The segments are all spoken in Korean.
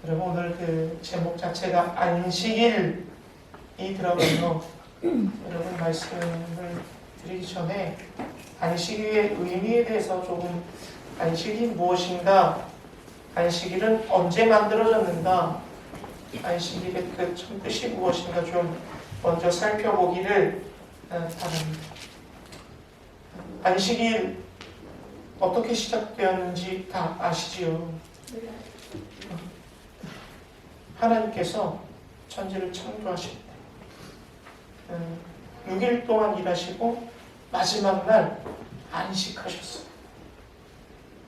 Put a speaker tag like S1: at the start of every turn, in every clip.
S1: 여러분 오늘 그 제목 자체가 안식일이 들어가서 여러분 말씀을 드리기 전에 안식일의 의미에 대해서 조금 안식이 무엇인가, 안식일은 언제 만들어졌는가, 안식일의 그 참 뜻이 무엇인가 좀 먼저 살펴보기를 바랍니다. 안식일 어떻게 시작되었는지 다 아시지요? 하나님께서 천지를 창조하실 때 6일 동안 일하시고 마지막 날 안식하셨어요.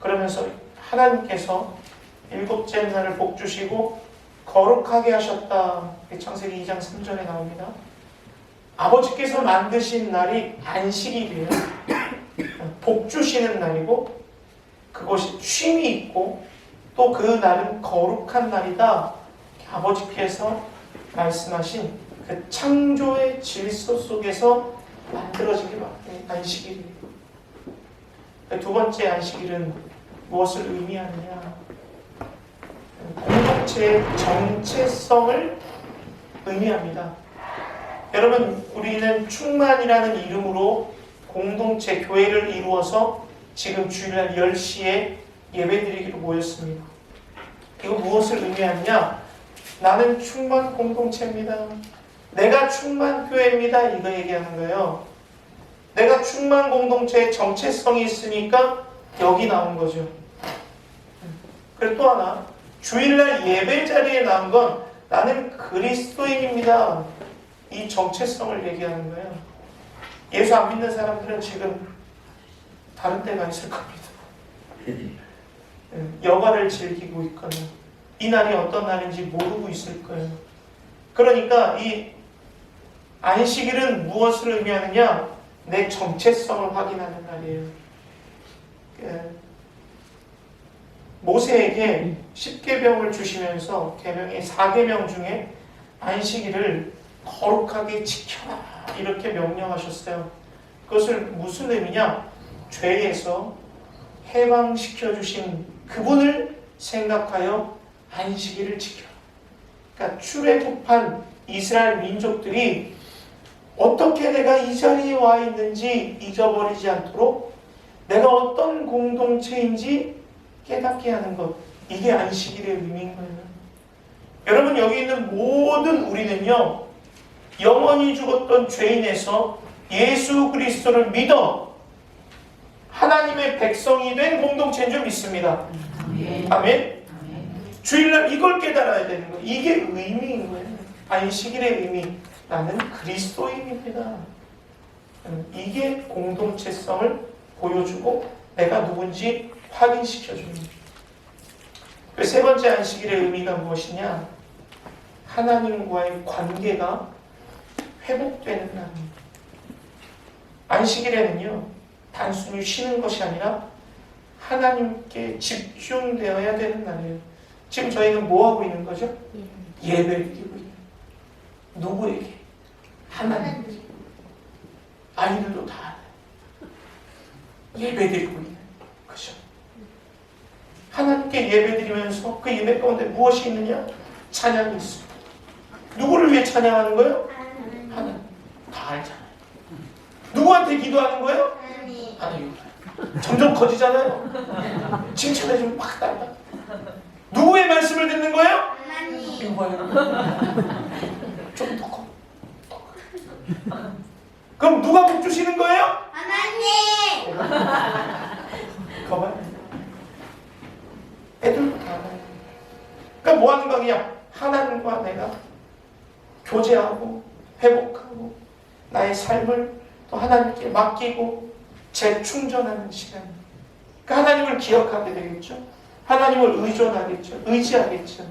S1: 그러면서 하나님께서 일곱째 날을 복주시고 거룩하게 하셨다. 창세기 2장 3절에 나옵니다. 아버지께서 만드신 날이 안식일이에요. 복주시는 날이고 그것이 쉼이 있고 또 그 날은 거룩한 날이다. 아버지께서 말씀하신 그 창조의 질서 속에서 만들어진 게 안식일이에요. 두 번째 안식일은 무엇을 의미하느냐? 공동체의 정체성을 의미합니다. 여러분, 우리는 충만이라는 이름으로 공동체, 교회를 이루어서 지금 주일날 10시에 예배드리기로 모였습니다. 이거 무엇을 의미하느냐? 나는 충만 공동체입니다. 내가 충만 교회입니다. 이거 얘기하는 거예요. 내가 충만 공동체의 정체성이 있으니까 여기 나온 거죠. 그리고 또 하나, 주일날 예배 자리에 나온 건 나는 그리스도인입니다. 이 정체성을 얘기하는 거예요. 예수 안 믿는 사람들은 지금 다른 데가 있을 겁니다. 여가를 즐기고 있거나 이 날이 어떤 날인지 모르고 있을 거예요. 그러니까 이 안식일은 무엇을 의미하느냐? 내 정체성을 확인하는 날이에요. 모세에게 10계명을 주시면서 계명의 4계명 중에 안식일을 거룩하게 지켜라 이렇게 명령하셨어요. 그것을 무슨 의미냐? 죄에서 해방시켜 주신 그분을 생각하여 안식일을 지켜라. 그러니까 출애굽한 이스라엘 민족들이 어떻게 내가 이 자리에 와 있는지 잊어버리지 않도록 내가 어떤 공동체인지 깨닫게 하는 것, 이게 안식일의 의미인 거예요. 여러분, 여기 있는 모든 우리는요, 영원히 죽었던 죄인에서 예수 그리스도를 믿어 하나님의 백성이 된 공동체인 줄 믿습니다. 아멘. 주일날 이걸 깨달아야 되는 거예요. 이게 의미인 거예요. 안식일의 의미, 나는 그리스도인입니다. 이게 공동체성을 보여주고 내가 누군지 확인시켜줍니다. 세 번째 안식일의 의미가 무엇이냐? 하나님과의 관계가 회복되는 날입니다. 안식일에는요, 단순히 쉬는 것이 아니라 하나님께 집중되어야 되는 날이에요. 지금 저희는 뭐 하고 있는 거죠? 예배를 드리고 있는. 누구에게? 하나님께. 아이들도 다 예배 드리고 있는. 그죠? 하나님께 예배 드리면서 그 예배 가운데 무엇이 있느냐? 찬양이 있습니다. 누구를 위해 찬양하는 거예요? 하나님. 다 알잖아요. 누구한테 기도하는 거예요? 하나님. 점점 커지잖아요. 칭찬해 주면 막 따라. 누구의 말씀을 듣는 거예요? 하나님. 좀 더 커. 그럼 누가 복 주시는 거예요? 하나님. 가봐요. 애들도 다 알아요. 그러니까 뭐 하는 거냐? 하나님과 내가 교제하고 회복하고 나의 삶을 또 하나님께 맡기고 재충전하는 시간. 그러니까 하나님을 기억하게 되겠죠. 하나님을 의존하겠죠. 의지하겠죠.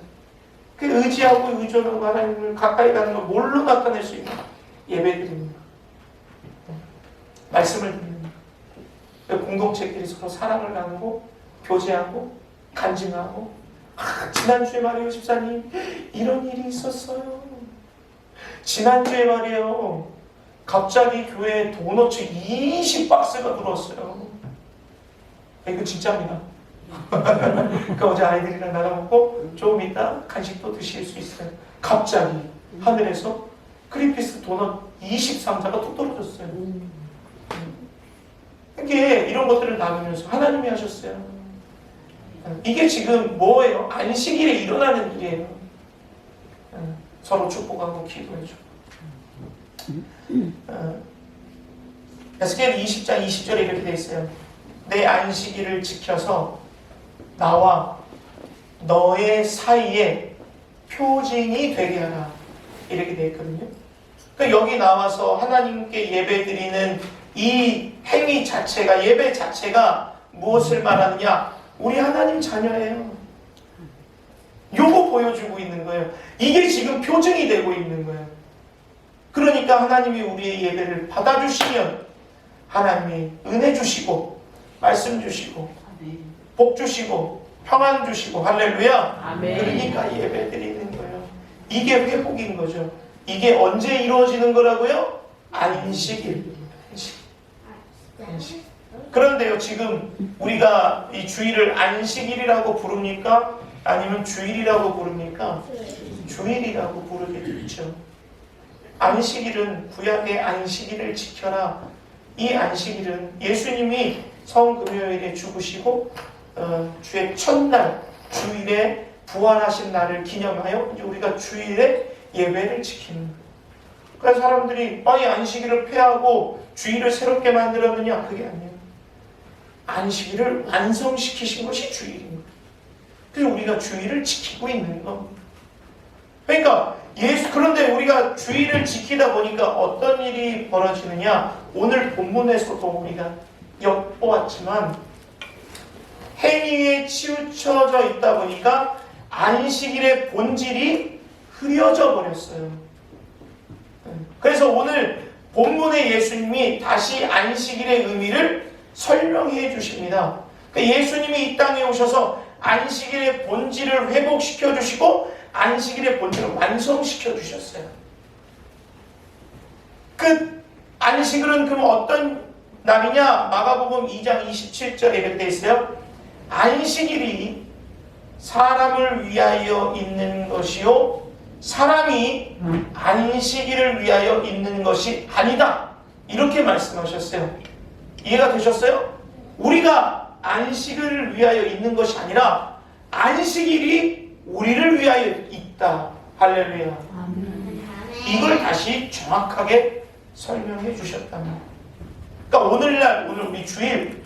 S1: 그 의지하고 의존하고 하나님을 가까이 가는 걸 뭘로 나타낼 수 있냐? 예배드립니다. 말씀을 듣습니다. 공동체끼리 서로 사랑을 나누고 교제하고 간증하고, 지난주에 말이에요, 집사님, 이런 일이 있었어요. 지난주에 말이에요, 갑자기 교회에 도너츠 20박스가 들어왔어요. 이거 진짜입니다. 그 어제 아이들이랑 나가먹고 조금 이따 간식도 드실 수 있어요. 갑자기 하늘에서 크리피스 도넛 23자가 뚝 떨어졌어요. 이게 이런 것들을 나누면서 하나님이 하셨어요. 이게 지금 뭐예요? 안식일에 일어나는 일이에요. 서로 축복하고 기도해주고. 에스겔 20장 20절에 이렇게 되어 있어요. 내 안식일을 지켜서 나와 너의 사이에 표징이 되게 하라. 이렇게 되어 있거든요. 그러니까 여기 나와서 하나님께 예배드리는 이 행위 자체가, 예배 자체가 무엇을 말하느냐? 우리 하나님 자녀예요. 요거 보여주고 있는 거예요. 이게 지금 표징이 되고 있는 거예요. 그러니까 하나님이 우리의 예배를 받아주시면 하나님이 은혜 주시고 말씀 주시고 복 주시고 평안 주시고 할렐루야.
S2: 아멘.
S1: 그러니까 예배 드리는 거예요. 이게 회복인 거죠. 이게 언제 이루어지는 거라고요? 안식일. 안식. 그런데요, 지금 우리가 이 주일을 안식일이라고 부릅니까? 아니면 주일이라고 부릅니까? 주일이라고 부르게 됐죠. 안식일은 구약의 안식일을 지켜라. 이 안식일은 예수님이 성금요일에 죽으시고 주의 첫날 주일에 부활하신 날을 기념하여 이제 우리가 주일에 예배를 지키는 거예요. 그래서 사람들이 아니 안식일을 폐하고 주일을 새롭게 만들었느냐? 그게 아니에요. 안식일을 완성시키신 것이 주일입니다. 그래서 우리가 주일을 지키고 있는 겁니다. 그러니까 그런데 우리가 주일을 지키다 보니까 어떤 일이 벌어지느냐? 오늘 본문에서도 우리가 엿보았지만 행위에 치우쳐져 있다 보니까 안식일의 본질이 흐려져 버렸어요. 그래서 오늘 본문의 예수님이 다시 안식일의 의미를 설명해 주십니다. 그러니까 예수님이 이 땅에 오셔서 안식일의 본질을 회복시켜 주시고 안식일의 본질을 완성시켜 주셨어요. 그 안식일은 그럼 어떤 날이냐? 마가복음 2장 27절에 이렇게 되어 있어요. 안식일이 사람을 위하여 있는 것이요 사람이 안식일을 위하여 있는 것이 아니다. 이렇게 말씀하셨어요. 이해가 되셨어요? 우리가 안식일을 위하여 있는 것이 아니라 안식일이 우리를 위하여 있다. 할렐루야. 이걸 다시 정확하게 설명해 주셨답니다. 그러니까 오늘 우리 주일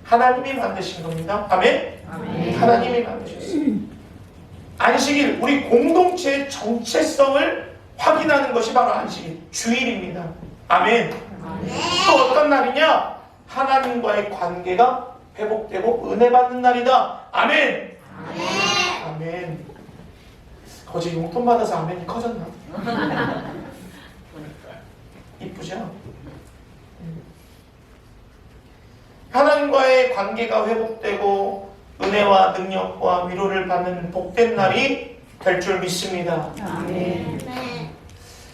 S1: 하나님이 만드신 겁니다. 아멘? 아멘. 하나님이 만드셨어요. 안식일, 우리 공동체의 정체성을 확인하는 것이 바로 안식일, 주일입니다. 아멘. 아멘. 또 어떤 날이냐? 하나님과의 관계가 회복되고 은혜 받는 날이다. 아멘. 아멘. 아멘. 어제 용돈 받아서 아멘이 커졌나? 이쁘죠? 하나님과의 관계가 회복되고 은혜와 능력과 위로를 받는 복된 날이 될 줄 믿습니다.
S2: 아멘.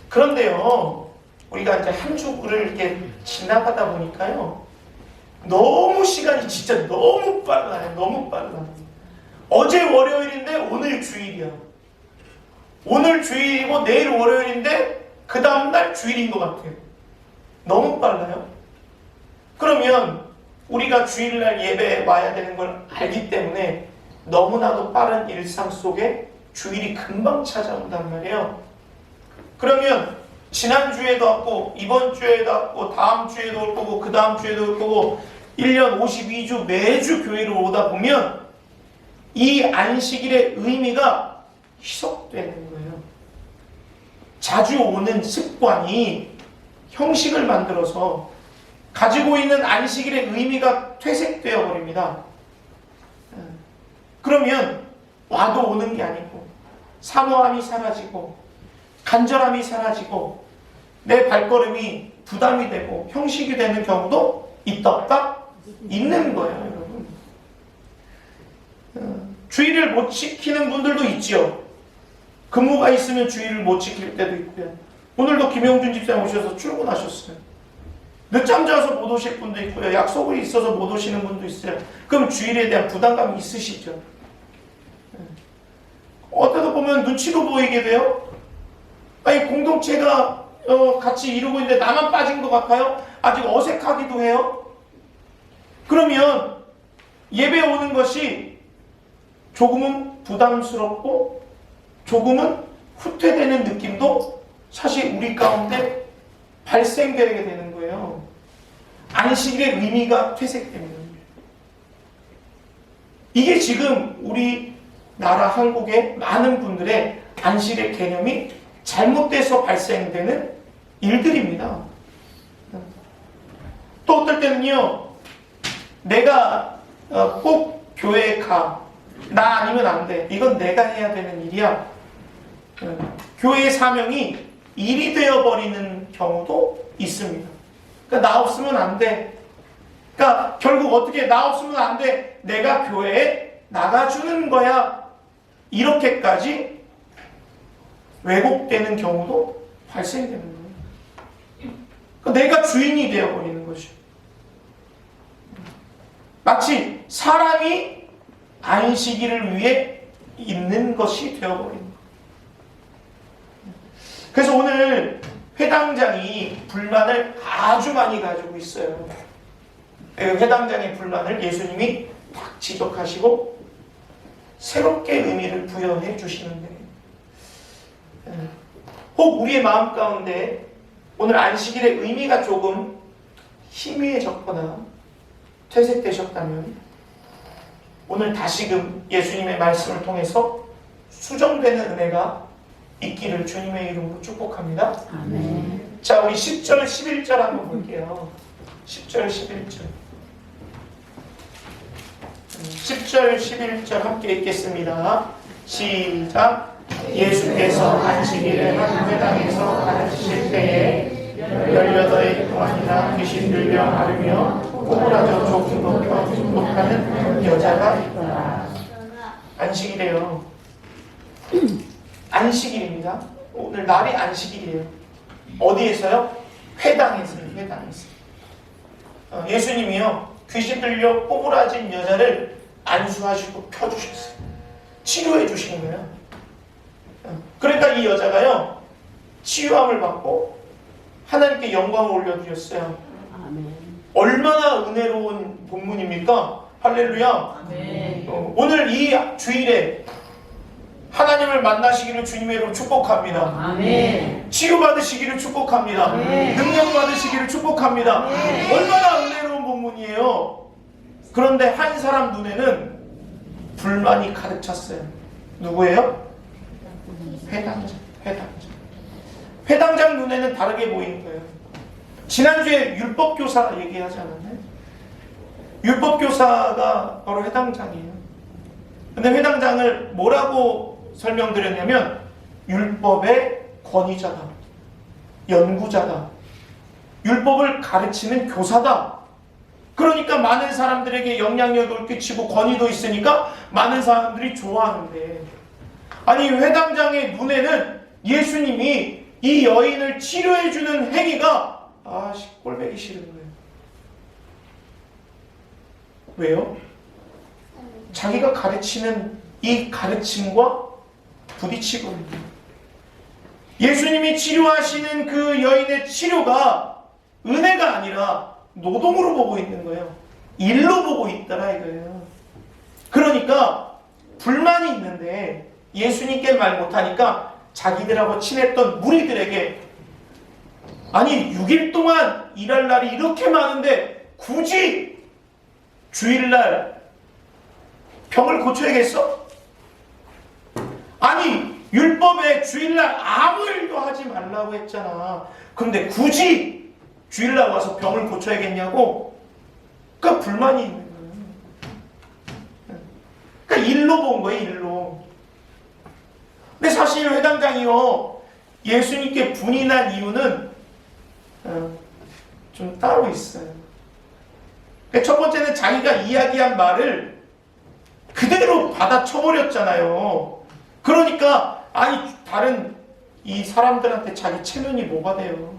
S1: 그런데요, 우리가 이제 한 주를 이렇게 지나가다 보니까요, 너무 시간이 진짜 너무 빨라요. 너무 빨라. 어제 월요일인데 오늘 주일이야. 오늘 주일이고 내일 월요일인데 그 다음날 주일인 것 같아요. 너무 빨라요. 그러면 우리가 주일날 예배에 와야 되는 걸 알기 때문에 너무나도 빠른 일상 속에 주일이 금방 찾아온단 말이에요. 그러면 지난주에도 왔고 이번 주에도 왔고 다음 주에도 올 거고 그 다음 주에도 올 거고 1년 52주 매주 교회로 오다 보면 이 안식일의 의미가 희석되는 거예요. 자주 오는 습관이 형식을 만들어서 가지고 있는 안식일의 의미가 퇴색되어 버립니다. 그러면 와도 오는 게 아니고 사모함이 사라지고 간절함이 사라지고 내 발걸음이 부담이 되고 형식이 되는 경우도 있다 없다? 있는 거예요, 여러분. 주일을 못 지키는 분들도 있지요. 근무가 있으면 주일을 못 지킬 때도 있고요. 오늘도 김영준 집사님 오셔서 출근하셨어요. 늦잠 자서 못 오실 분도 있고요. 약속이 있어서 못 오시는 분도 있어요. 그럼 주일에 대한 부담감이 있으시죠? 어쩌다 보면 눈치도 보이게 돼요. 아니, 공동체가 같이 이루고 있는데 나만 빠진 것 같아요? 아직 어색하기도 해요. 그러면 예배 오는 것이 조금은 부담스럽고 조금은 후퇴되는 느낌도 사실 우리 가운데 발생되게 되는 거예요. 안식일의 의미가 퇴색됩니다. 이게 지금 우리나라 한국의 많은 분들의 안식일의 개념이 잘못돼서 발생되는 일들입니다. 또 어떨 때는요, 내가 꼭 교회에 가. 나 아니면 안 돼. 이건 내가 해야 되는 일이야. 교회의 사명이 일이 되어버리는 경우도 있습니다. 그러니까 나 없으면 안 돼. 그러니까 결국 어떻게 나 없으면 안 돼. 내가 교회에 나가주는 거야. 이렇게까지 왜곡되는 경우도 발생되는 거예요. 그러니까 내가 주인이 되어버리는 거죠. 마치 사람이 안식일을 위해 있는 것이 되어버리는 거예요. 그래서 오늘 회당장이 불만을 아주 많이 가지고 있어요. 회당장의 불만을 예수님이 딱 지적하시고 새롭게 의미를 부여해 주시는데, 혹 우리의 마음 가운데 오늘 안식일의 의미가 조금 희미해졌거나 퇴색되셨다면 오늘 다시금 예수님의 말씀을 통해서 수정되는 은혜가 있기를 주님의 이름으로 축복합니다.
S2: 아멘.
S1: 자, 우리 10절, 11절 한번 볼게요. 10절, 11절. 10절, 11절 함께 읽겠습니다. 시작. 예수께서 안식일에 한 회당에서 가르치실 때에 18일 동안이나 귀신 들려 앓으며 꼬부라져 조금 높여 중독하는 여자가 있더라. 안식일이에요. 안식일입니다. 오늘 날이 안식일이에요. 어디에서요? 회당에서요. 회당에서. 예수님이요, 귀신 들려 꼬부라진 여자를 안수하시고 펴주셨어요. 치료해 주시는 거예요. 그러니까 이 여자가요, 치유함을 받고 하나님께 영광을 올려드렸어요.
S2: 아멘.
S1: 얼마나 은혜로운 본문입니까? 할렐루야.
S2: 아멘.
S1: 오늘 이 주일에 하나님을 만나시기를 주님의 이름으로 축복합니다.
S2: 아멘.
S1: 치유받으시기를 축복합니다.
S2: 아멘.
S1: 능력 받으시기를 축복합니다.
S2: 아멘.
S1: 얼마나 은혜로운 본문이에요. 그런데 한 사람 눈에는 불만이 가득 찼어요. 누구예요? 회당장. 회당장 눈에는 다르게 보이는 거예요. 지난주에 율법교사 얘기하지 않았나요? 율법교사가 바로 회당장이에요. 근데 회당장을 뭐라고 설명드렸냐면 율법의 권위자다, 연구자다, 율법을 가르치는 교사다. 그러니까 많은 사람들에게 영향력을 끼치고 권위도 있으니까 많은 사람들이 좋아하는데, 아니 회당장의 눈에는 예수님이 이 여인을 치료해주는 행위가 꼴보기 싫은 거예요. 왜요? 자기가 가르치는 이 가르침과 부딪히고 있는 거예요. 예수님이 치료하시는 그 여인의 치료가 은혜가 아니라 노동으로 보고 있는 거예요. 일로 보고 있더라 이거예요. 그러니까 불만이 있는데 예수님께 말 못하니까 자기들하고 친했던 무리들에게, 아니 6일 동안 일할 날이 이렇게 많은데 굳이 주일날 병을 고쳐야겠어? 아니 율법에 주일날 아무 일도 하지 말라고 했잖아. 그런데 굳이 주일날 와서 병을 고쳐야겠냐고? 그러니까 불만이 있는 거예요. 그러니까 일로 본 거예요. 일로. 근데 사실 회당장이요, 예수님께 분이 난 이유는 좀 따로 있어요. 첫 번째는 자기가 이야기한 말을 그대로 받아쳐버렸잖아요. 그러니까 아니 다른 이 사람들한테 자기 체면이 뭐가 돼요.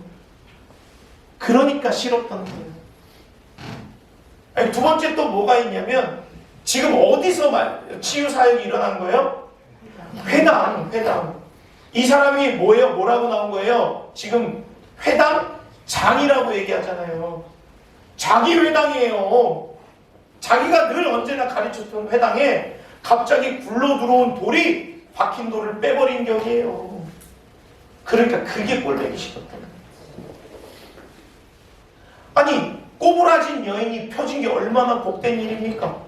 S1: 그러니까 싫었던 거예요. 아니, 두 번째 또 뭐가 있냐면 지금 어디서 치유 사역이 일어난 거예요? 회당. 이 사람이 뭐예요? 뭐라고 나온 거예요? 지금 회당장이라고 얘기하잖아요. 자기 회당이에요. 자기가 늘 언제나 가르쳤던 회당에 갑자기 굴러 들어온 돌이 박힌 돌을 빼버린 격이에요. 그러니까 그게 꼴보기 싫었던 거예요. 아니, 꼬부라진 여인이 펴진 게 얼마나 복된 일입니까?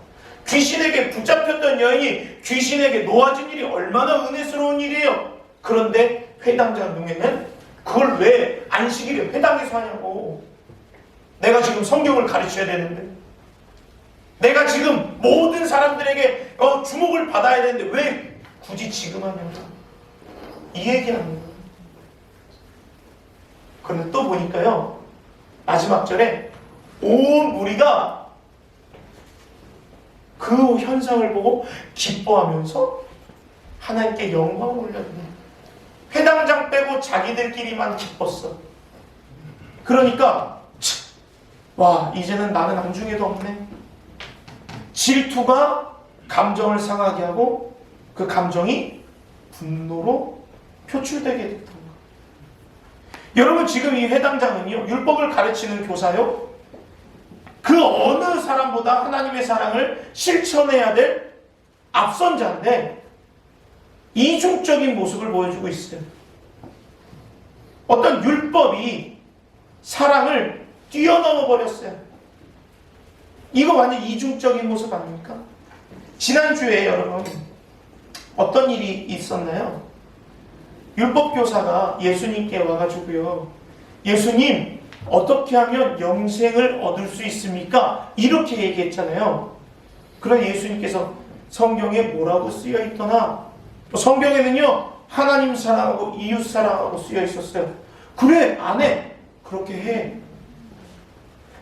S1: 귀신에게 붙잡혔던 여인이 귀신에게 놓아진 일이 얼마나 은혜스러운 일이에요. 그런데 회당장 중에는 그걸 왜 안식일에 회당에서 하냐고. 내가 지금 성경을 가르쳐야 되는데, 내가 지금 모든 사람들에게 주목을 받아야 되는데 왜 굳이 지금 하냐고. 이 얘기하는 거예요. 그런데 또 보니까요, 마지막 절에 온 무리가 그 현상을 보고 기뻐하면서 하나님께 영광을 올려드려요. 회당장 빼고 자기들끼리만 기뻤어. 그러니까 와, 이제는 나는 안중에도 없네. 질투가 감정을 상하게 하고 그 감정이 분노로 표출되게 됐던 거예요. 여러분, 지금 이 회당장은요, 율법을 가르치는 교사요, 그 어느 사람보다 하나님의 사랑을 실천해야 될 앞선자인데 이중적인 모습을 보여주고 있어요. 어떤 율법이 사랑을 뛰어넘어 버렸어요. 이거 완전 이중적인 모습 아닙니까? 지난주에 여러분 어떤 일이 있었나요? 율법교사가 예수님께 와가지고요, 예수님, 어떻게 하면 영생을 얻을 수 있습니까? 이렇게 얘기했잖아요. 그럼 예수님께서 성경에 뭐라고 쓰여 있더나? 성경에는요, 하나님 사랑하고 이웃 사랑하고 쓰여 있었어요. 그래, 안 해. 그렇게 해.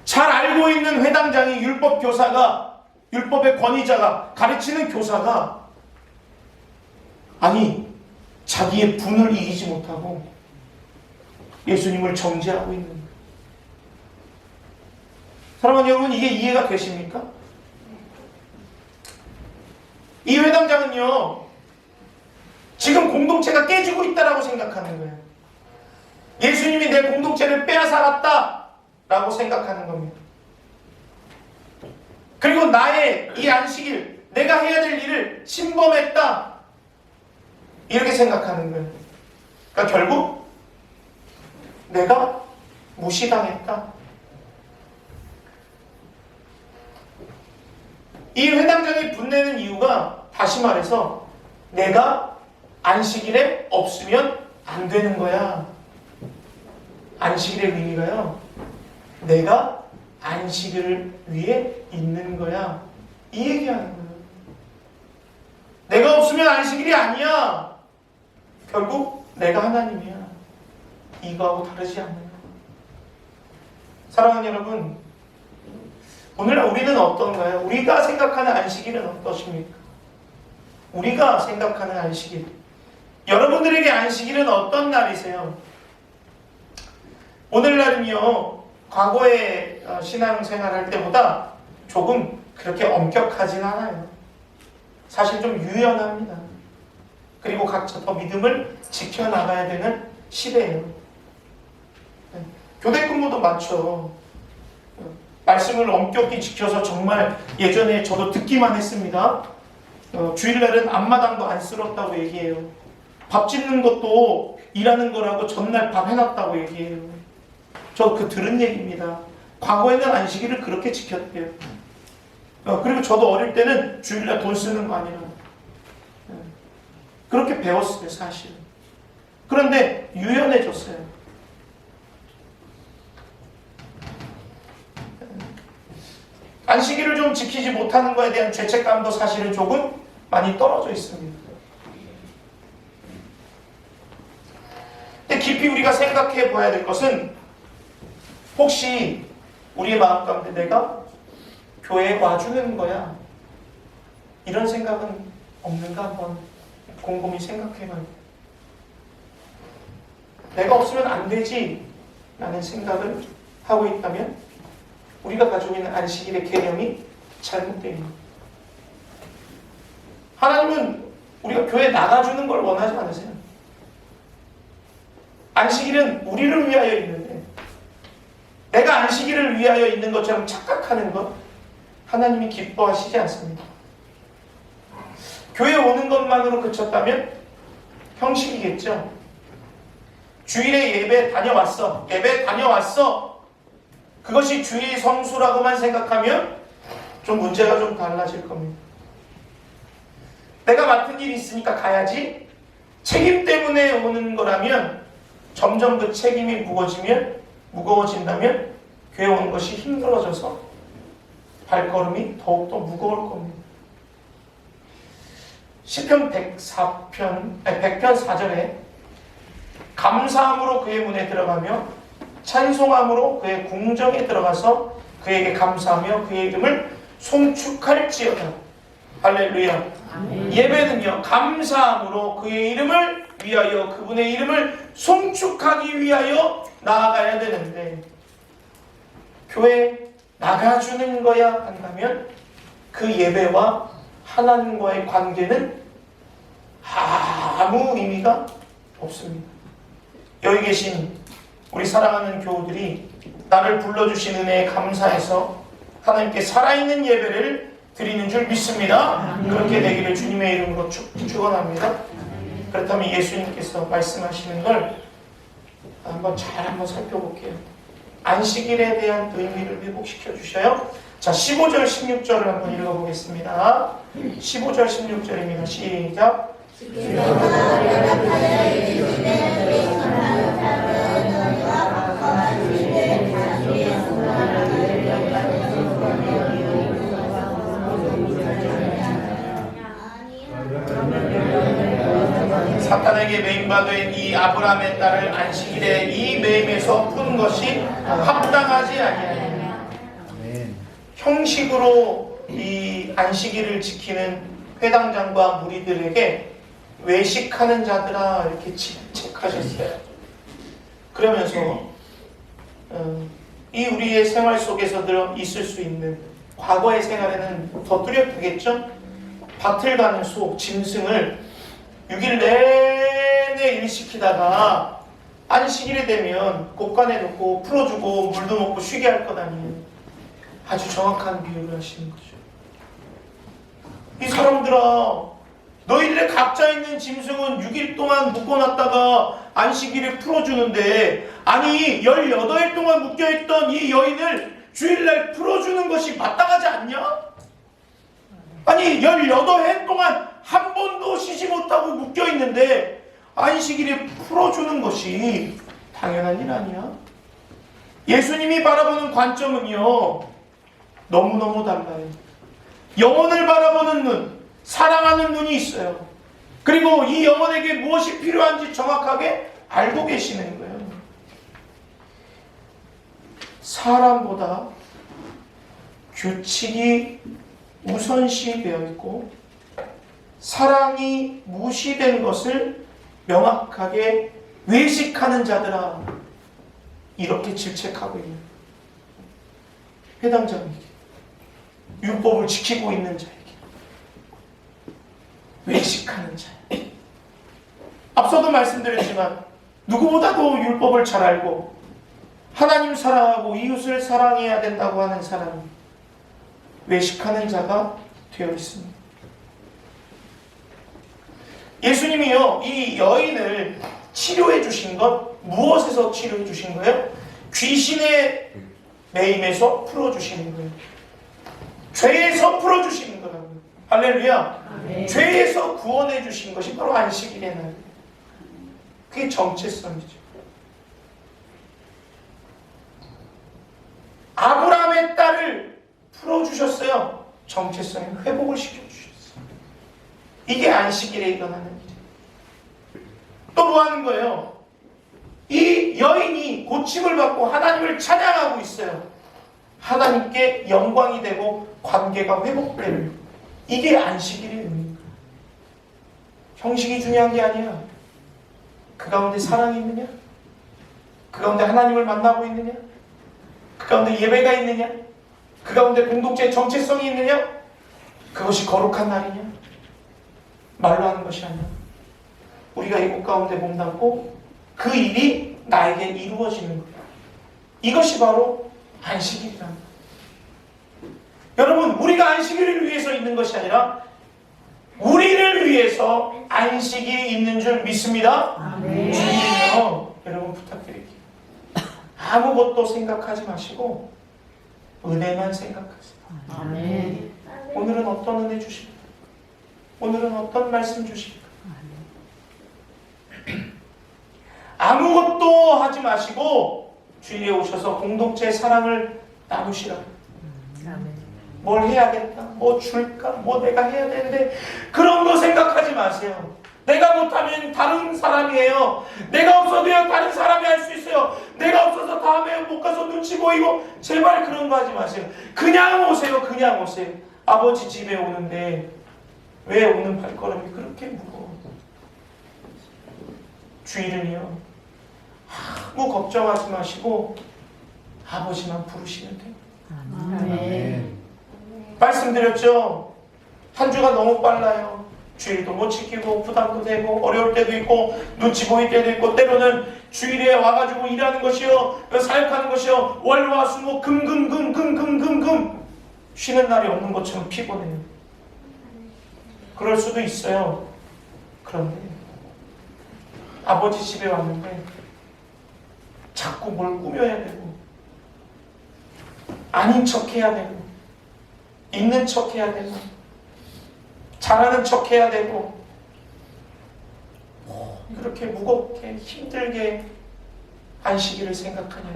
S1: 잘 알고 있는 회당장이, 율법 교사가, 율법의 권위자가, 가르치는 교사가, 아니, 자기의 분을 이기지 못하고 예수님을 정죄하고 있는 거예요. 사랑하는 여러분, 이게 이해가 되십니까? 이 회당장은요, 지금 공동체가 깨지고 있다라고 생각하는 거예요. 예수님이 내 공동체를 빼앗아갔다 라고 생각하는 겁니다. 그리고 나의 이 안식일, 내가 해야 될 일을 침범했다 이렇게 생각하는 거예요. 그러니까 결국 내가 무시당했다. 이 회당장이 분내는 이유가, 다시 말해서 내가 안식일에 없으면 안 되는 거야. 안식일의 의미가요, 내가 안식일을 위해 있는 거야. 이 얘기하는 거예요. 내가 없으면 안식일이 아니야. 결국 내가 하나님이야. 이거하고 다르지 않아요. 사랑하는 여러분, 오늘날 우리는 어떤가요? 우리가 생각하는 안식일은 어떠십니까? 우리가 생각하는 안식일, 여러분들에게 안식일은 어떤 날이세요? 오늘날은요, 과거에 신앙생활할 때보다 조금 그렇게 엄격하진 않아요. 사실 좀 유연합니다. 그리고 각자 더 믿음을 지켜나가야 되는 시대예요. 교대 근무도 많죠. 말씀을 엄격히 지켜서, 정말 예전에 저도 듣기만 했습니다. 주일날은 앞마당도 안 쓸었다고 얘기해요. 밥 짓는 것도 일하는 거라고 전날 밥 해놨다고 얘기해요. 저 그 들은 얘기입니다. 과거에는 안식일을 그렇게 지켰대요. 그리고 저도 어릴 때는 주일날 돈 쓰는 거 아니라 그렇게 배웠어요, 사실. 그런데 유연해졌어요. 안식일을 좀 지키지 못하는 것에 대한 죄책감도 사실은 조금 많이 떨어져 있습니다. 근데 깊이 우리가 생각해 봐야 될 것은, 혹시 우리의 마음 가운데 내가 교회에 와주는 거야, 이런 생각은 없는가 한번 곰곰이 생각해 봐요. 내가 없으면 안 되지 라는 생각을 하고 있다면 우리가 가지고 있는 안식일의 개념이 잘못되어 있는 거예요. 하나님은 우리가 교회 나가주는 걸 원하지 않으세요. 안식일은 우리를 위하여 있는데 내가 안식일을 위하여 있는 것처럼 착각하는 것 하나님이 기뻐하시지 않습니다. 교회 오는 것만으로 그쳤다면 형식이겠죠. 주일에 예배 다녀왔어. 예배 다녀왔어. 그것이 주일 성수라고만 생각하면 좀 문제가 좀 달라질 겁니다. 내가 맡은 일이 있으니까 가야지. 책임 때문에 오는 거라면 점점 그 책임이 무거워진다면 교회 오는 것이 힘들어져서 발걸음이 더욱더 무거울 겁니다. 시편 100편 4절에 감사함으로 그의 문에 들어가며 찬송함으로 그의 궁정에 들어가서 그에게 감사하며 그의 이름을 송축할지어다. 할렐루야.
S2: 아멘.
S1: 예배는요, 감사함으로 그의 이름을 위하여 그분의 이름을 송축하기 위하여 나아가야 되는데 교회 나가주는 거야 한다면 그 예배와 하나님과의 관계는 아무 의미가 없습니다. 여기 계신 우리 사랑하는 교우들이 나를 불러주신 은혜에 감사해서 하나님께 살아있는 예배를 드리는 줄 믿습니다. 그렇게 되기를 주님의 이름으로 축원합니다. 그렇다면 예수님께서 말씀하시는 걸 한번 살펴볼게요. 안식일에 대한 의미를 회복시켜 주셔요. 자, 15절 16절을 한번 읽어보겠습니다. 15절 16절입니다. 시작. 사탄에게 매임받은 이 아브라함의 딸을 안식일에 이 매임에서 푸는 것이 합당하지 아니하니라. 형식으로 이 안식일을 지키는 회당장과 무리들에게 외식하는 자들아 이렇게 책하셨어요. 그러면서 이 우리의 생활 속에서 있을 수 있는 과거의 생활에는 더 뚜렷하겠죠? 밭을 가는 소, 짐승을 6일 내내 일시키다가 안식일이 되면 곳간에 놓고 풀어주고 물도 먹고 쉬게 할 것 아니에요. 아주 정확한 비유를 하시는 거죠. 이 사람들아, 너희들의 각자 있는 짐승은 6일 동안 묶어놨다가 안식일에 풀어주는데, 아니 18일 동안 묶여있던 이 여인을 주일날 풀어주는 것이 마땅하지 않냐? 아니 18해 동안 한 번도 쉬지 못하고 묶여있는데 안식일에 풀어주는 것이 당연한 일 아니야? 예수님이 바라보는 관점은요, 너무너무 달라요. 영혼을 바라보는 눈, 사랑하는 눈이 있어요. 그리고 이 영혼에게 무엇이 필요한지 정확하게 알고 계시는 거예요. 사람보다 규칙이 우선시 되어 있고 사랑이 무시된 것을 명확하게 외식하는 자들아, 이렇게 질책하고 있는 회당장에게, 율법을 지키고 있는 자에게, 외식하는 자. 앞서도 말씀드렸지만 누구보다도 율법을 잘 알고 하나님 사랑하고 이웃을 사랑해야 된다고 하는 사람이 외식하는 자가 되어 있습니다. 예수님이요, 이 여인을 치료해 주신 것, 무엇에서 치료해 주신 거예요? 귀신의 매임에서 풀어 주시는 거예요. 죄에서 풀어 주시는 거라고요. 할렐루야.
S2: 아멘.
S1: 죄에서 구원해 주신 것이 바로 안식일의 날. 그게 정체성이죠. 아브라함의 딸을 풀어주셨어요. 정체성에 회복을 시켜주셨어요. 이게 안식일에 일어나는 일이에요. 또 뭐 하는 거예요? 이 여인이 고침을 받고 하나님을 찬양하고 있어요. 하나님께 영광이 되고 관계가 회복되는, 이게 안식일의 의미인 거예요. 형식이 중요한 게 아니야. 그 가운데 사랑이 있느냐? 그 가운데 하나님을 만나고 있느냐? 그 가운데 예배가 있느냐? 그 가운데 공동체의 정체성이 있느냐? 그것이 거룩한 날이냐? 말로 하는 것이 아니야. 우리가 이곳 가운데 몸담고 그 일이 나에게 이루어지는 거야. 이것이 바로 안식일이란 거야. 여러분, 우리가 안식일을 위해서 있는 것이 아니라 우리를 위해서 안식이 있는 줄 믿습니다.
S2: 아멘.
S1: 주님이요, 여러분 부탁드릴게요. 아무것도 생각하지 마시고 은혜만 생각하세요.
S2: 아멘.
S1: 오늘은 어떤 은혜 주실까? 오늘은 어떤 말씀 주실까? 아무것도 하지 마시고 주일에 오셔서 공동체의 사랑을 나누시라. 뭘 해야겠다, 뭐 줄까, 뭐 내가 해야 되는데 그런 거 생각하지 마세요. 내가 못하면 다른 사람이에요. 내가 없어도요 다른 사람이 할 수 있어요. 내가 없어서 다음에 못 가서 눈치 보이고, 제발 그런 거 하지 마세요. 그냥 오세요. 그냥 오세요. 아버지 집에 오는데 왜 오는 발걸음이 그렇게 무거워? 주일은요 아무 걱정하지 마시고 아버지만 부르시면 돼요.
S2: 아멘.
S1: 말씀드렸죠? 한 주가 너무 빨라요. 주일도 못 지키고 부담도 되고 어려울 때도 있고 눈치 보일 때도 있고, 때로는 주일에 와가지고 일하는 것이요, 사역하는 것이요, 월화수목 금금금금금금금 쉬는 날이 없는 것처럼 피곤해요. 그럴 수도 있어요. 그런데 아버지 집에 왔는데 자꾸 뭘 꾸며야 되고 아닌 척 해야 되고 있는 척 해야 되고 잘하는 척 해야 되고, 그렇게 무겁게 힘들게 안식일을 생각하냐.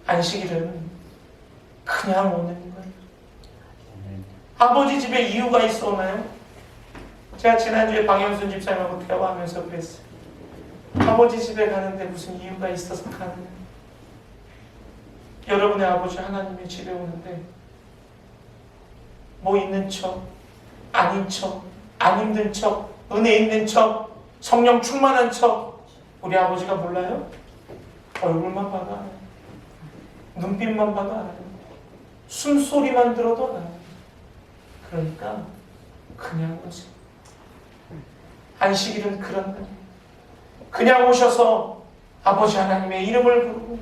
S1: 안식일은 그냥 오는 거예요. 아버지 집에 이유가 있어 오나요? 제가 지난주에 방영순 집사님하고 대화하면서 그랬어요. 아버지 집에 가는데 무슨 이유가 있어서 가느냐. 여러분의 아버지 하나님의 집에 오는데 뭐 있는 척, 아닌 척, 안 힘든 척, 은혜 있는 척, 성령 충만한 척, 우리 아버지가 몰라요? 얼굴만 봐도 알아요. 눈빛만 봐도 알아요. 숨소리만 들어도 알아요. 그러니까 그냥 오세요. 안식일은 그런 거예요. 그냥 오셔서 아버지 하나님의 이름을 부르고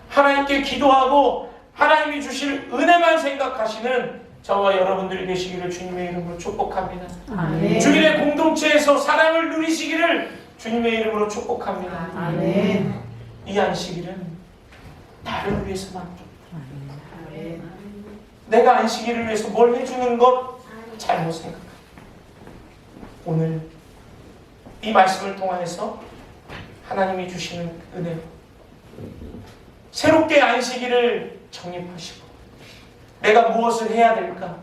S1: 하나님께 기도하고 하나님이 주실 은혜만 생각하시는 저와 여러분들이 되시기를 주님의 이름으로 축복합니다.
S2: 아멘.
S1: 주일의 공동체에서 사랑을 누리시기를 주님의 이름으로 축복합니다.
S2: 아멘.
S1: 이 안식일은 나를 위해서만,
S2: 아멘.
S1: 내가 안식일을 위해서 뭘 해주는 것 잘못 생각합니다. 오늘 이 말씀을 통해서 하나님이 주시는 은혜로 새롭게 안식일을 정립하시고 내가 무엇을 해야 될까?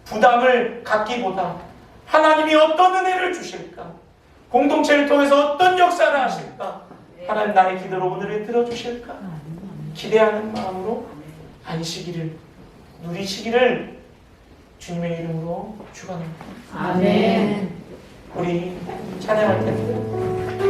S1: 부담을 갖기보다 하나님이 어떤 은혜를 주실까? 공동체를 통해서 어떤 역사를 하실까? 하나님 나의 기도로 오늘을 들어주실까? 기대하는 마음으로 안식일을 누리시기를 주님의 이름으로 축원합니다.
S2: 아멘.
S1: 우리 찬양할 때